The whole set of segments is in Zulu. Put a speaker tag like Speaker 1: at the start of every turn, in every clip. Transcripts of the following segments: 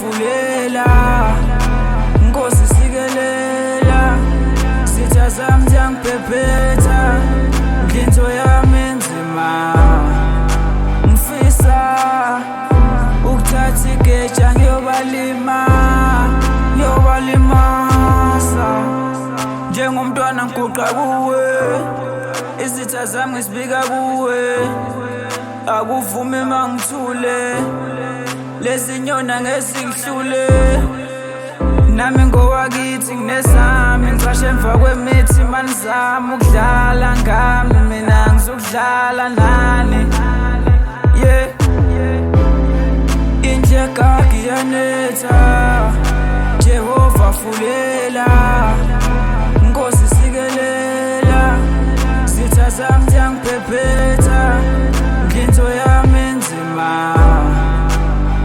Speaker 1: Fulela Nkosi sikelela Sitha zami ziyangiphephetha Ndlinto yami enzima Ngifisa ukuthatha igeja ngiyobalimasa Njengomntwana ngiguqa kuwe Izitha zami ngisibika kuwe Akuvumi mangithule Lezi nyona ngezihlule Nami ngowakithi nginesami Ngisashe emva kwemithi manizama ukudlala ngami Mina ngizokudlala nani Yeah Indleka iyanetha Jehova fulela Nkosi sikelela Zitha zami ziyangiphephetha Ndlinto yami enzima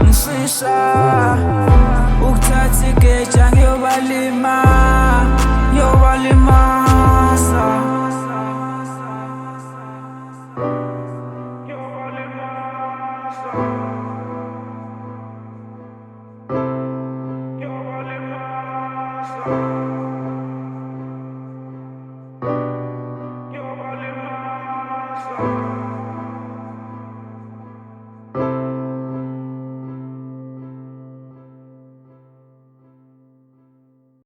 Speaker 1: Ngishisa ukuthatha igeja ngiyobalimasa
Speaker 2: Yo,